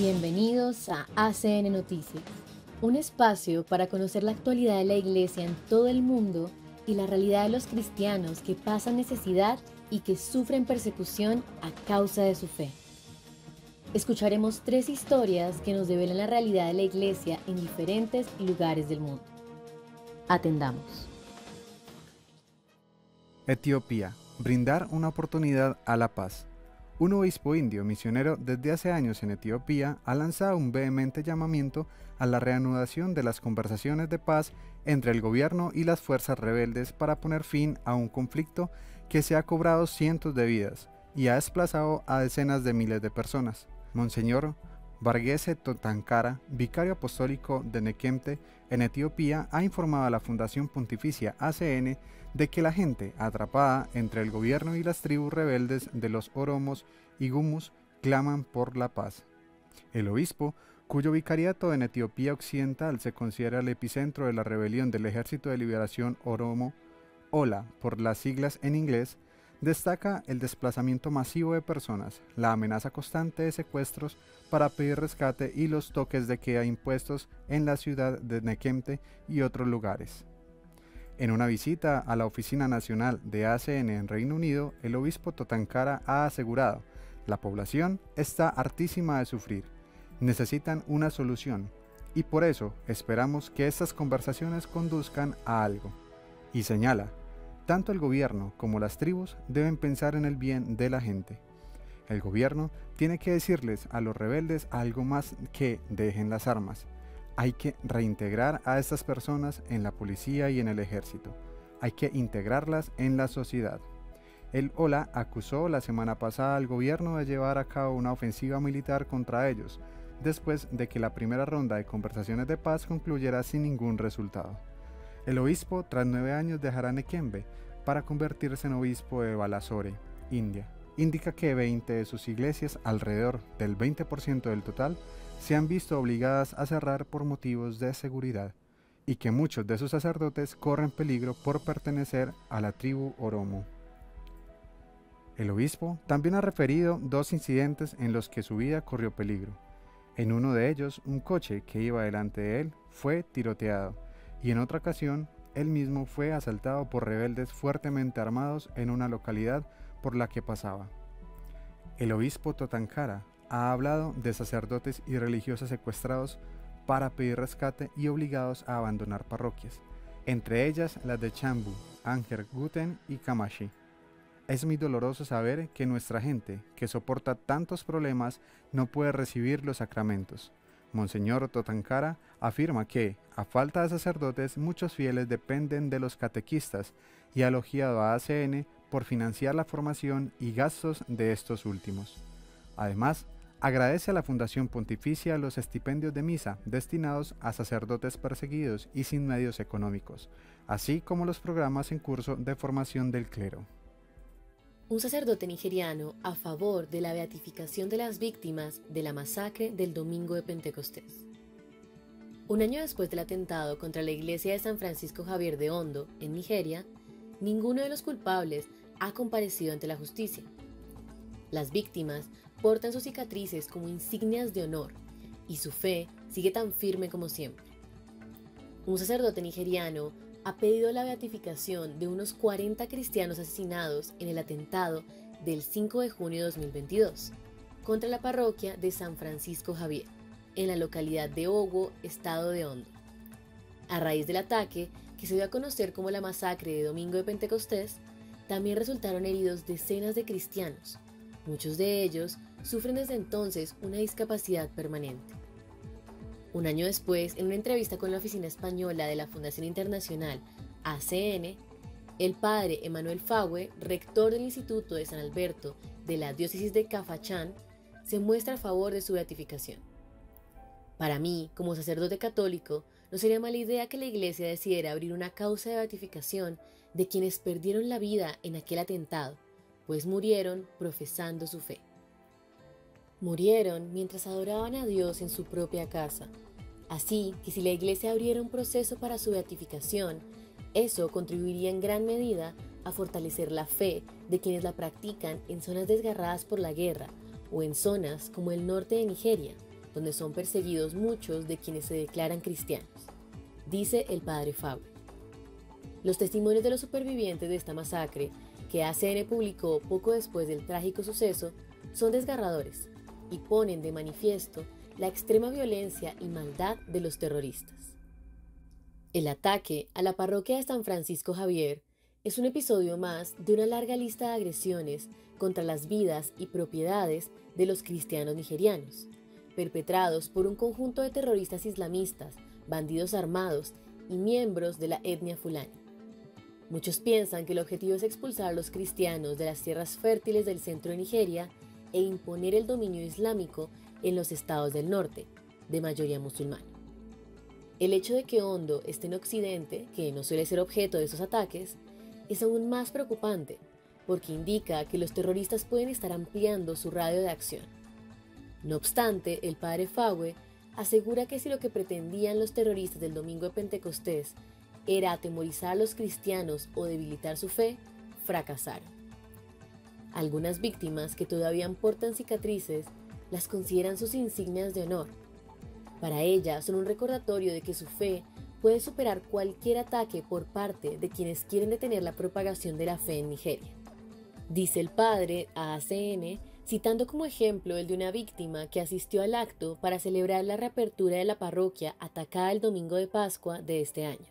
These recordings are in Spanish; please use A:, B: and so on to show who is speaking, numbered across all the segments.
A: Bienvenidos a ACN Noticias, un espacio para conocer la actualidad de la Iglesia en todo el mundo y la realidad de los cristianos que pasan necesidad y que sufren persecución a causa de su fe. Escucharemos 3 historias que nos develan la realidad de la Iglesia en diferentes lugares del mundo. Atendamos.
B: Etiopía. Brindar una oportunidad a la paz. Un obispo indio misionero desde hace años en Etiopía ha lanzado un vehemente llamamiento a la reanudación de las conversaciones de paz entre el gobierno y las fuerzas rebeldes para poner fin a un conflicto que se ha cobrado cientos de vidas y ha desplazado a decenas de miles de personas. Monseñor Varghese Totankara, vicario apostólico de Nekemte en Etiopía, ha informado a la Fundación Pontificia ACN de que la gente atrapada entre el gobierno y las tribus rebeldes de los Oromos y Gumus claman por la paz. El obispo, cuyo vicariato en Etiopía Occidental se considera el epicentro de la rebelión del Ejército de Liberación Oromo, OLA por las siglas en inglés, destaca el desplazamiento masivo de personas, la amenaza constante de secuestros para pedir rescate y los toques de queda impuestos en la ciudad de Nekemte y otros lugares. En una visita a la Oficina Nacional de ACN en Reino Unido, el obispo Totankara ha asegurado: la población está hartísima de sufrir, necesitan una solución, y por eso esperamos que estas conversaciones conduzcan a algo. Y señala: tanto el gobierno como las tribus deben pensar en el bien de la gente. El gobierno tiene que decirles a los rebeldes algo más que dejen las armas. Hay que reintegrar a estas personas en la policía y en el ejército. Hay que integrarlas en la sociedad. El OLA acusó la semana pasada al gobierno de llevar a cabo una ofensiva militar contra ellos, después de que la primera ronda de conversaciones de paz concluyera sin ningún resultado. El obispo, tras 9 años, dejará Nekembe para convertirse en obispo de Balasore, India. Indica que 20 de sus iglesias, alrededor del 20% del total, se han visto obligadas a cerrar por motivos de seguridad, y que muchos de sus sacerdotes corren peligro por pertenecer a la tribu Oromo. El obispo también ha referido 2 incidentes en los que su vida corrió peligro. En uno de ellos, un coche que iba delante de él fue tiroteado, y en otra ocasión, él mismo fue asaltado por rebeldes fuertemente armados en una localidad por la que pasaba. El obispo Totankara ha hablado de sacerdotes y religiosos secuestrados para pedir rescate y obligados a abandonar parroquias, entre ellas las de Chambu, Anger Guten y Kamashi. Es muy doloroso saber que nuestra gente, que soporta tantos problemas, no puede recibir los sacramentos. Monseñor Totankara afirma que, a falta de sacerdotes, muchos fieles dependen de los catequistas y ha elogiado a ACN por financiar la formación y gastos de estos últimos. Además, agradece a la Fundación Pontificia los estipendios de misa destinados a sacerdotes perseguidos y sin medios económicos, así como los programas en curso de formación del clero.
A: Un sacerdote nigeriano a favor de la beatificación de las víctimas de la masacre del domingo de Pentecostés. Un año después del atentado contra la iglesia de San Francisco Javier de Ondo, en Nigeria, ninguno de los culpables ha comparecido ante la justicia. Las víctimas portan sus cicatrices como insignias de honor y su fe sigue tan firme como siempre. Un sacerdote nigeriano ha pedido la beatificación de unos 40 cristianos asesinados en el atentado del 5 de junio de 2022 contra la parroquia de San Francisco Javier, en la localidad de Owo, estado de Ondo. A raíz del ataque, que se dio a conocer como la masacre de Domingo de Pentecostés, también resultaron heridos decenas de cristianos. Muchos de ellos sufren desde entonces una discapacidad permanente. Un año después, en una entrevista con la oficina española de la Fundación Internacional ACN, el padre Emmanuel Fawe, rector del Instituto de San Alberto de la diócesis de Cafachán, se muestra a favor de su beatificación. Para mí, como sacerdote católico, no sería mala idea que la Iglesia decidiera abrir una causa de beatificación de quienes perdieron la vida en aquel atentado, pues murieron profesando su fe. Murieron mientras adoraban a Dios en su propia casa. Así que si la Iglesia abriera un proceso para su beatificación, eso contribuiría en gran medida a fortalecer la fe de quienes la practican en zonas desgarradas por la guerra o en zonas como el norte de Nigeria, donde son perseguidos muchos de quienes se declaran cristianos, dice el padre Fague. Los testimonios de los supervivientes de esta masacre, que ACN publicó poco después del trágico suceso, son desgarradores y ponen de manifiesto la extrema violencia y maldad de los terroristas. El ataque a la parroquia de San Francisco Javier es un episodio más de una larga lista de agresiones contra las vidas y propiedades de los cristianos nigerianos, perpetrados por un conjunto de terroristas islamistas, bandidos armados y miembros de la etnia fulani. Muchos piensan que el objetivo es expulsar a los cristianos de las tierras fértiles del centro de Nigeria e imponer el dominio islámico en los estados del norte, de mayoría musulmana. El hecho de que Ondo esté en Occidente, que no suele ser objeto de esos ataques, es aún más preocupante, porque indica que los terroristas pueden estar ampliando su radio de acción. No obstante, el padre Fague asegura que si lo que pretendían los terroristas del domingo de Pentecostés era atemorizar a los cristianos o debilitar su fe, fracasaron. Algunas víctimas que todavía portan cicatrices las consideran sus insignias de honor. Para ellas son un recordatorio de que su fe puede superar cualquier ataque por parte de quienes quieren detener la propagación de la fe en Nigeria. Dice el padre a ACN, citando como ejemplo el de una víctima que asistió al acto para celebrar la reapertura de la parroquia atacada el domingo de Pascua de este año.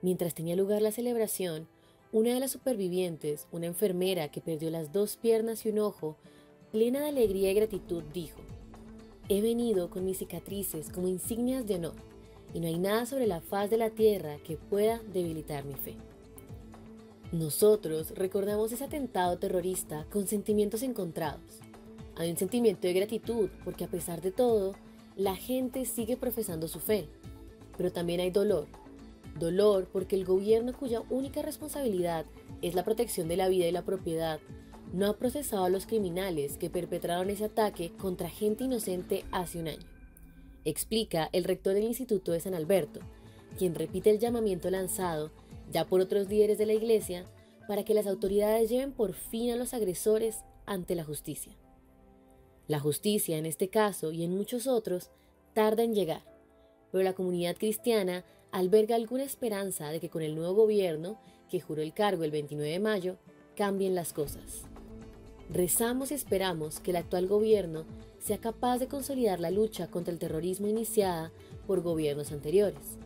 A: Mientras tenía lugar la celebración, una de las supervivientes, una enfermera que perdió las 2 piernas y un ojo, plena de alegría y gratitud, dijo: «He venido con mis cicatrices como insignias de honor, y no hay nada sobre la faz de la tierra que pueda debilitar mi fe». Nosotros recordamos ese atentado terrorista con sentimientos encontrados. Hay un sentimiento de gratitud porque a pesar de todo, la gente sigue profesando su fe, pero también hay dolor. Dolor porque el gobierno, cuya única responsabilidad es la protección de la vida y la propiedad, no ha procesado a los criminales que perpetraron ese ataque contra gente inocente hace un año. Explica el rector del Instituto de San Alberto, quien repite el llamamiento lanzado ya por otros líderes de la Iglesia para que las autoridades lleven por fin a los agresores ante la justicia. La justicia, en este caso y en muchos otros, tarda en llegar, pero la comunidad cristiana alberga alguna esperanza de que con el nuevo gobierno, que juró el cargo el 29 de mayo, cambien las cosas. Rezamos y esperamos que el actual gobierno sea capaz de consolidar la lucha contra el terrorismo iniciada por gobiernos anteriores.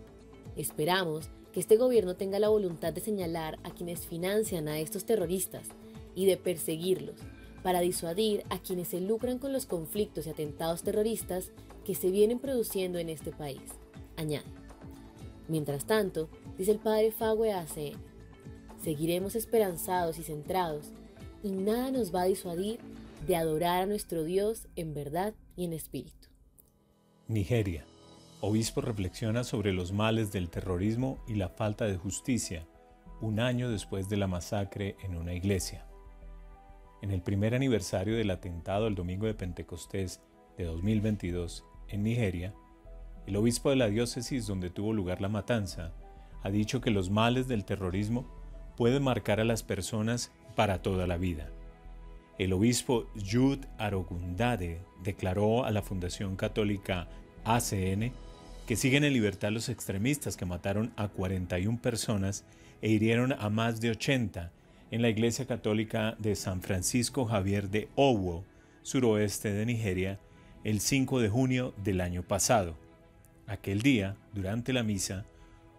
A: Esperamos que este gobierno tenga la voluntad de señalar a quienes financian a estos terroristas y de perseguirlos para disuadir a quienes se lucran con los conflictos y atentados terroristas que se vienen produciendo en este país, añade. Mientras tanto, dice el padre Fague a ACN, seguiremos esperanzados y centrados, y nada nos va a disuadir de adorar a nuestro Dios en verdad y en espíritu.
C: Nigeria. Obispo reflexiona sobre los males del terrorismo y la falta de justicia, un año después de la masacre en una iglesia. En el primer aniversario del atentado el domingo de Pentecostés de 2022 en Nigeria, el obispo de la diócesis donde tuvo lugar la matanza ha dicho que los males del terrorismo pueden marcar a las personas para toda la vida. El obispo Jude Arogundade declaró a la Fundación Católica ACN que siguen en libertad los extremistas que mataron a 41 personas e hirieron a más de 80 en la Iglesia Católica de San Francisco Javier de Owo, suroeste de Nigeria, el 5 de junio del año pasado. Aquel día, durante la misa,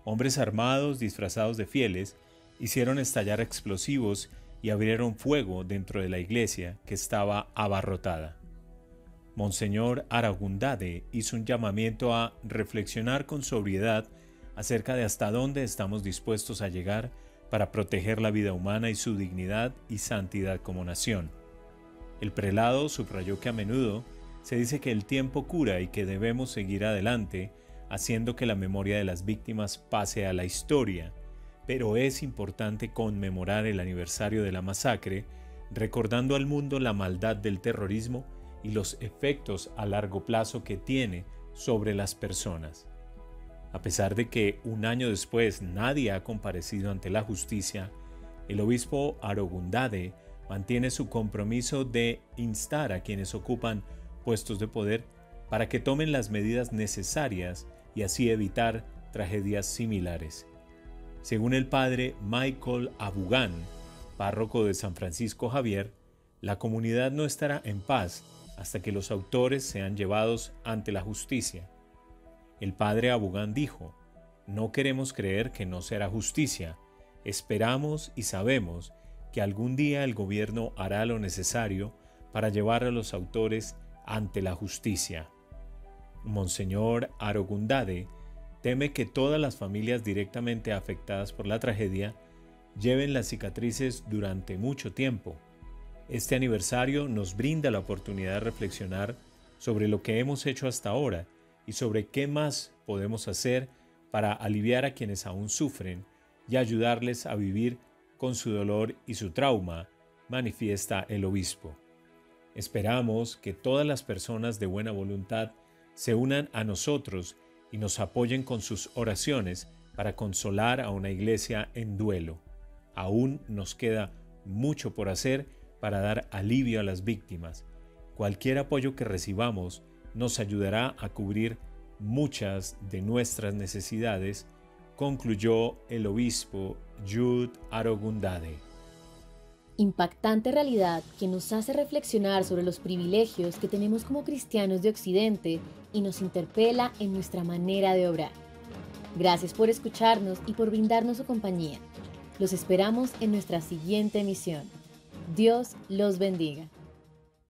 C: hombres armados disfrazados de fieles hicieron estallar explosivos y abrieron fuego dentro de la iglesia que estaba abarrotada. Monseñor Aragundade hizo un llamamiento a reflexionar con sobriedad acerca de hasta dónde estamos dispuestos a llegar para proteger la vida humana y su dignidad y santidad como nación. El prelado subrayó que a menudo se dice que el tiempo cura y que debemos seguir adelante, haciendo que la memoria de las víctimas pase a la historia, pero es importante conmemorar el aniversario de la masacre, recordando al mundo la maldad del terrorismo y los efectos a largo plazo que tiene sobre las personas. A pesar de que un año después nadie ha comparecido ante la justicia, el obispo Arogundade mantiene su compromiso de instar a quienes ocupan puestos de poder para que tomen las medidas necesarias y así evitar tragedias similares. Según el padre Michael Abugán, párroco de San Francisco Javier, la comunidad no estará en paz hasta que los autores sean llevados ante la justicia. El padre Abugán dijo: "No queremos creer que no será justicia. Esperamos y sabemos que algún día el gobierno hará lo necesario para llevar a los autores ante la justicia". Monseñor Arogundade teme que todas las familias directamente afectadas por la tragedia lleven las cicatrices durante mucho tiempo. Este aniversario nos brinda la oportunidad de reflexionar sobre lo que hemos hecho hasta ahora y sobre qué más podemos hacer para aliviar a quienes aún sufren y ayudarles a vivir con su dolor y su trauma, manifiesta el obispo. Esperamos que todas las personas de buena voluntad se unan a nosotros y nos apoyen con sus oraciones para consolar a una iglesia en duelo. Aún nos queda mucho por hacer para dar alivio a las víctimas. Cualquier apoyo que recibamos nos ayudará a cubrir muchas de nuestras necesidades, concluyó el obispo Jude Arogundade.
A: Impactante realidad que nos hace reflexionar sobre los privilegios que tenemos como cristianos de Occidente y nos interpela en nuestra manera de obrar. Gracias por escucharnos y por brindarnos su compañía. Los esperamos en nuestra siguiente emisión. Dios los bendiga.